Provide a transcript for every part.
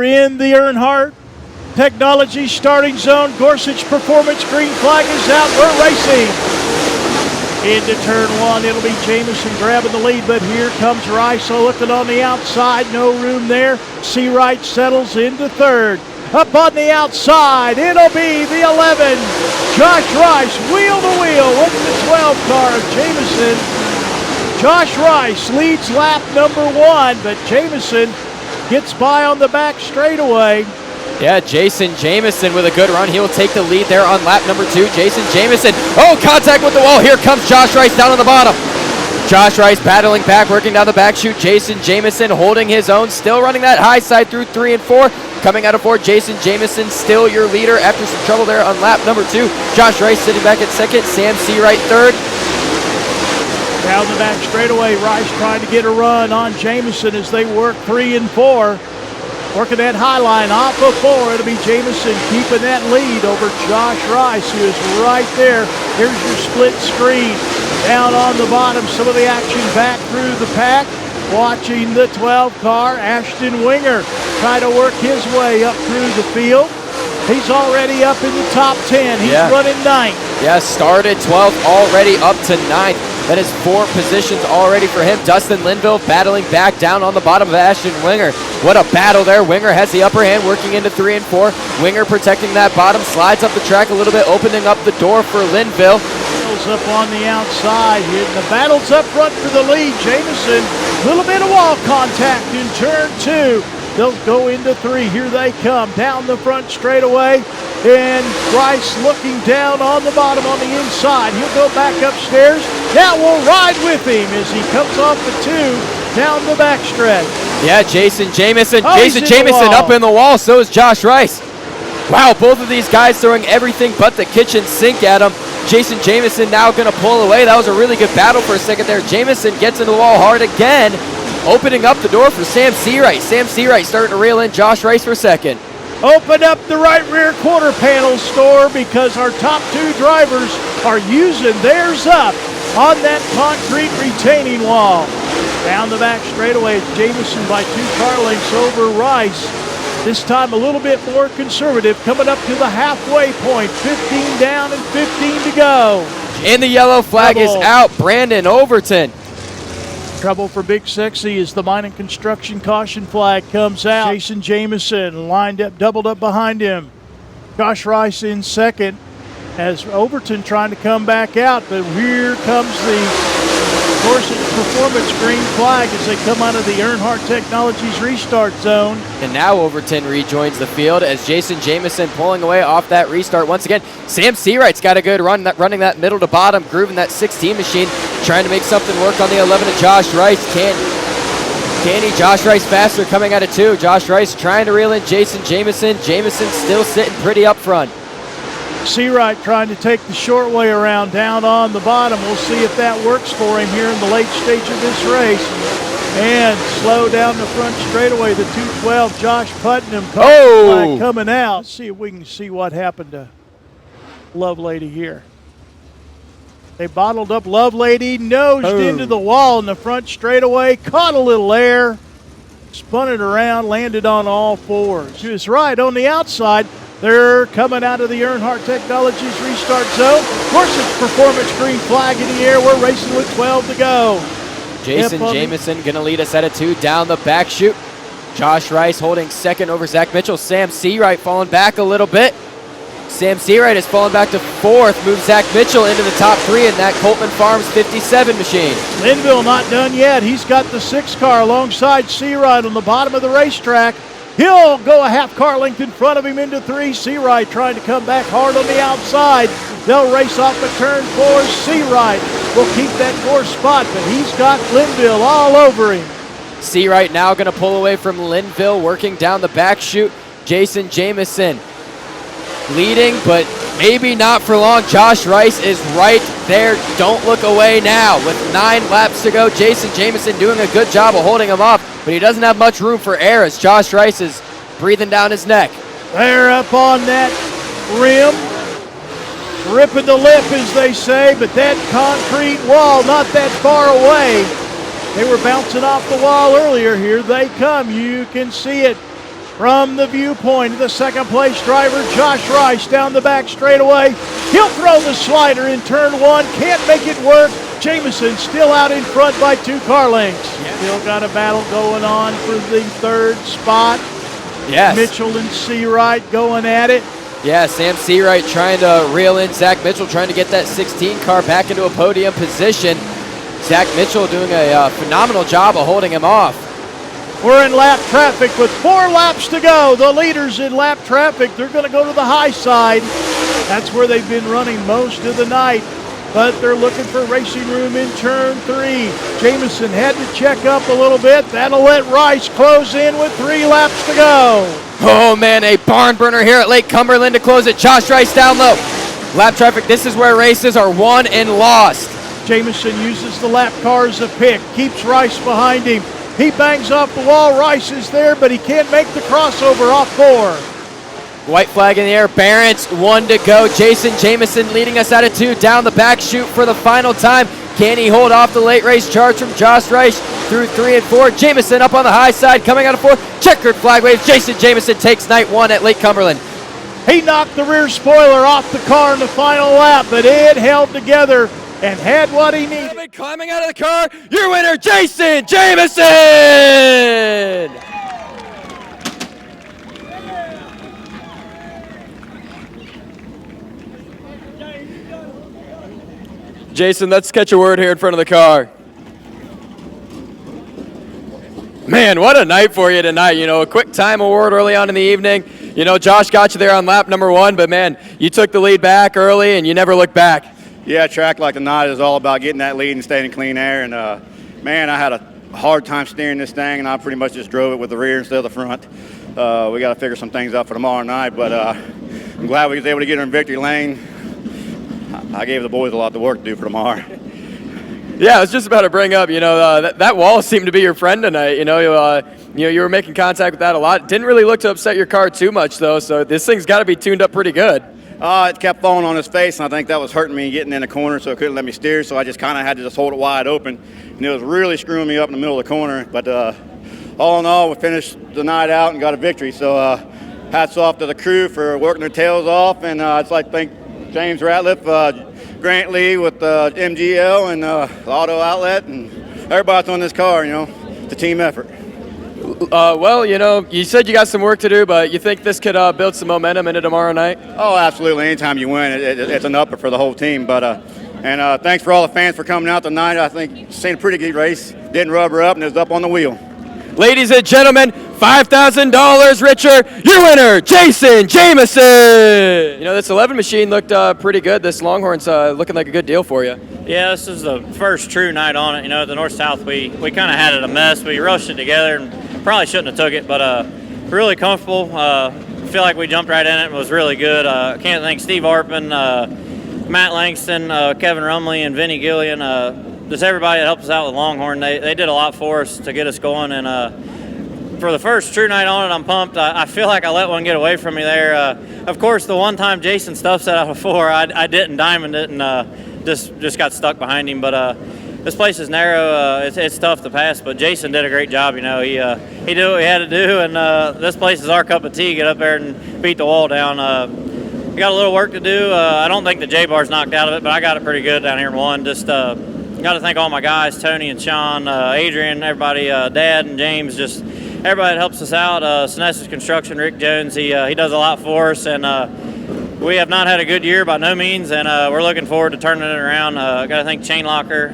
We're in the Earnhardt Technology starting zone. Gorsuch Performance green flag is out. We're racing. Into turn one, it'll be Jameson grabbing the lead, but here comes Rice looking on the outside. No room there. Seawright settles into third. Up on the outside, it'll be the 11. Josh Rice, wheel to wheel with the 12 car of Jameson. Josh Rice leads lap number one, but Jameson gets by on the back straightaway. Yeah, Jason Jameson with a good run. He'll take the lead there on lap number two. Jason Jameson, oh, contact with the wall. Here comes Josh Rice down on the bottom. Josh Rice battling back, working down the back chute. Jason Jameson holding his own, still running that high side through 3 and 4. Coming out of 4, Jason Jameson still your leader after some trouble there on lap number 2. Josh Rice sitting back at second. Sam Seawright third. Down the back straightaway, Rice trying to get a run on Jameson as they work 3 and 4. Working that high line off of 4. It'll be Jameson keeping that lead over Josh Rice, who is right there. Here's your split screen. Down on the bottom, some of the action back through the pack. Watching the 12 car, Ashton Winger try to work his way up through the field. He's already up in the top 10. He's running 9th. Yeah, started 12th, already up to 9th. That is 4 positions already for him. Dustin Linville battling back down on the bottom of Ashton Winger. What a battle there. Winger has the upper hand, working into 3 and 4. Winger protecting that bottom, slides up the track a little bit, opening up the door for Linville. Up on the outside here. The battle's up front for the lead. Jameson, a little bit of wall contact in turn 2. They'll go into 3. Here they come down the front straightaway. And Rice looking down on the bottom on the inside. He'll go back upstairs. Now we'll ride with him as he comes off the 2 down the back stretch. Yeah, Jason Jameson. Oh, Jason Jameson up in the wall. So is Josh Rice. Wow, both of these guys throwing everything but the kitchen sink at him. Jason Jameson now going to pull away. That was a really good battle for a second there. Jameson gets into the wall hard again, opening up the door for Sam Seawright. Sam Seawright starting to reel in Josh Rice for second. Open up the right rear quarter panel store because our top 2 drivers are using theirs up on that concrete retaining wall. Down the back straightaway, Jameson by 2 car lengths over Rice. This time a little bit more conservative, coming up to the halfway point. 15 down and 15 to go. And the yellow flag is out. Brandon Overton. Trouble for Big Sexy as the mining construction caution flag comes out. Jason Jameson lined up, doubled up behind him. Josh Rice in second as Overton trying to come back out, but here comes the Gorsuch Performance green flag as they come out of the Earnhardt Technologies restart zone. And now Overton rejoins the field as Jason Jameson pulling away off that restart once again. Sam Seawright's got a good run, running that middle to bottom, grooving that 16 machine, trying to make something work on the 11 of Josh Rice. Can he? Josh Rice faster coming out of 2. Josh Rice trying to reel in Jason Jameson. Jameson still sitting pretty up front. Seawright trying to take the short way around down on the bottom. We'll see if that works for him here in the late stage of this race. And slow down the front straightaway, the 212, Josh Putnam coming out. Let's see if we can see what happened to Lovelady here. They bottled up Lovelady, nosed into the wall in the front straightaway, caught a little air, spun it around, landed on all 4s. To his right on the outside, they're coming out of the Earnhardt Technologies restart zone. Gorsuch Performance green flag in the air. We're racing with 12 to go. Jason Jameson going to lead us at a 2 down the back chute. Josh Rice holding second over Zach Mitchell. Sam Seawright falling back a little bit. Sam Seawright is falling back to 4th. Moves Zach Mitchell into the top 3 in that Coltman Farms 57 machine. Linville not done yet. He's got the 6 car alongside Seawright on the bottom of the racetrack. He'll go a half car length in front of him into 3. Seawright trying to come back hard on the outside. They'll race off a turn 4. Seawright will keep that 4th spot, but he's got Linville all over him. Seawright now going to pull away from Linville, working down the back chute. Jason Jameson leading, but maybe not for long. Josh Rice is right there. Don't look away now. With 9 laps to go, Jason Jameson doing a good job of holding him off, but he doesn't have much room for air as Josh Rice is breathing down his neck. They're up on that rim, ripping the lip, as they say, but that concrete wall not that far away. They were bouncing off the wall earlier. Here they come. You can see it. from the viewpoint of the second place driver, Josh Rice, down the back straightaway. He'll throw the slider in turn one, can't make it work. Jameson still out in front by 2 car lengths. Yeah. Still got a battle going on for the third spot. Yes. Mitchell and Seawright going at it. Yeah, Sam Seawright trying to reel in Zach Mitchell, trying to get that 16 car back into a podium position. Zach Mitchell doing a phenomenal job of holding him off. We're in lap traffic with 4 laps to go. The leaders in lap traffic, they're going to go to the high side. That's where they've been running most of the night. But they're looking for racing room in turn 3. Jameson had to check up a little bit. That'll let Rice close in with 3 laps to go. Oh man, a barn burner here at Lake Cumberland to close it. Josh Rice down low. Lap traffic, this is where races are won and lost. Jameson uses the lap car as a pick, keeps Rice behind him. He bangs off the wall. Rice is there, but he can't make the crossover off 4. White flag in the air. Barrett's 1 to go. Jason Jameson leading us out of 2 down the back chute for the final time. Can he hold off the late race charge from Josh Rice through 3 and 4? Jameson up on the high side, coming out of 4. Checkered flag wave. Jason Jameson takes night 1 at Lake Cumberland. He knocked the rear spoiler off the car in the final lap, but it held together and had what he needed. Climbing out of the car, your winner, Jason Jameson! Jason, let's catch a word here in front of the car. Man, what a night for you tonight. You know, a quick time award early on in the evening. You know, Josh got you there on lap number 1, but man, you took the lead back early and you never looked back. Yeah, a track like the night is all about getting that lead and staying in clean air. And, man, I had a hard time steering this thing, and I pretty much just drove it with the rear instead of the front. We got to figure some things out for tomorrow night, but I'm glad we was able to get her in victory lane. I gave the boys a lot of work to do for tomorrow. Yeah, I was just about to bring up, you know, that wall seemed to be your friend tonight. You know, you were making contact with that a lot. Didn't really look to upset your car too much, though, so this thing's got to be tuned up pretty good. It kept falling on his face, and I think that was hurting me getting in the corner, so it couldn't let me steer, so I just kind of had to just hold it wide open, and it was really screwing me up in the middle of the corner. But all in all, we finished the night out and got a victory, so hats off to the crew for working their tails off, and I'd like to thank James Ratliff, Grant Lee with MGL and the Auto Outlet, and everybody that's on this car. You know, it's a team effort. Well, you know, you said you got some work to do, but you think this could build some momentum into tomorrow night? Oh, absolutely. Anytime you win, it's an upper for the whole team. But and thanks for all the fans for coming out tonight. I think seen a pretty good race. Didn't rub her up, and it was up on the wheel. Ladies and gentlemen, $5,000 richer, your winner, Jason Jameson. You know, this 11 machine looked pretty good. This Longhorn's looking like a good deal for you. Yeah, this is the first true night on it. You know, the North-South, we kind of had it a mess. We rushed it together and probably shouldn't have took it, but really comfortable. Feel like we jumped right in it and was really good. Can't thank Steve Arpin, Matt Langston, Kevin Rumley, and Vinny Gillian. Just everybody that helped us out with Longhorn. They did a lot for us to get us going, and for the first true night on it, I'm pumped. I feel like I let one get away from me there. Of course, the one time Jason stuffed set out before, I didn't diamond it and just got stuck behind him. But this place is narrow. It's tough to pass, but Jason did a great job. You know, he did what he had to do, and this place is our cup of tea. Get up there and beat the wall down. We got a little work to do. I don't think the J-bar's knocked out of it, but I got it pretty good down here in one. Just got to thank all my guys, Tony and Sean, Adrian, everybody, Dad and James, just everybody that helps us out. Senescence Construction, Rick Jones, he does a lot for us, and we have not had a good year by no means, and we're looking forward to turning it around. Got to thank Chain Locker,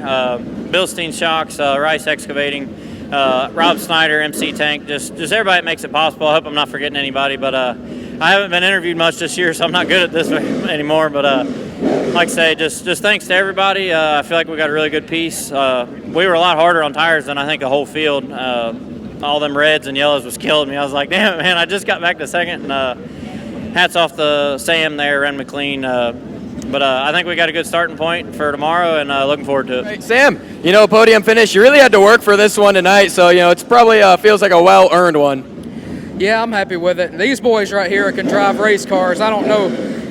Bilstein Shocks, Rice Excavating, Rob Snyder, MC Tank, just everybody that makes it possible. I hope I'm not forgetting anybody, but I haven't been interviewed much this year, so I'm not good at this anymore, but like I say, just thanks to everybody. I feel like we got a really good piece. We were a lot harder on tires than I think the whole field. All them reds and yellows was killing me. I was like, damn it, man, I just got back to second. And hats off to Sam there, Ren McLean. But I think we got a good starting point for tomorrow, and looking forward to it. Right, Sam, you know, podium finish, you really had to work for this one tonight, so, you know, it's probably feels like a well-earned one. Yeah, I'm happy with it. These boys right here can drive race cars. I don't know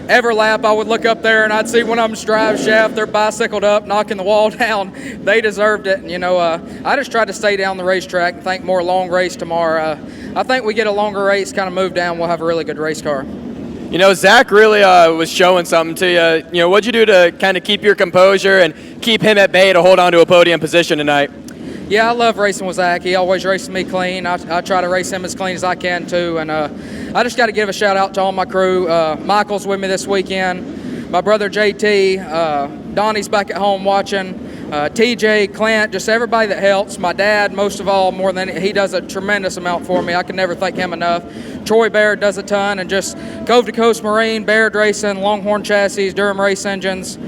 every lap I would look up there and I'd see one of them drive shaft, they're bicycled up, knocking the wall down. They deserved it. And, I just tried to stay down the racetrack and think more long race tomorrow. I think we get a longer race, kind of move down, we'll have a really good race car. Zach really was showing something to you. What'd you do to kind of keep your composure and keep him at bay to hold on to a podium position tonight? Yeah, I love racing with Zach. He always races me clean. I try to race him as clean as I can, too. And I just got to give a shout-out to all my crew. Michael's with me this weekend. My brother, JT. Donnie's back at home watching. TJ, Clint, just everybody that helps. My dad, most of all, more than he does a tremendous amount for me. I can never thank him enough. Troy Baird does a ton. And just Cove to Coast Marine, Baird Racing, Longhorn Chassis, Durham Race Engines.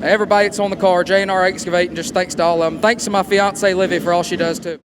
Everybody that's on the car, J&R Excavating, just thanks to all of them. Thanks to my fiance, Livy, for all she does, too.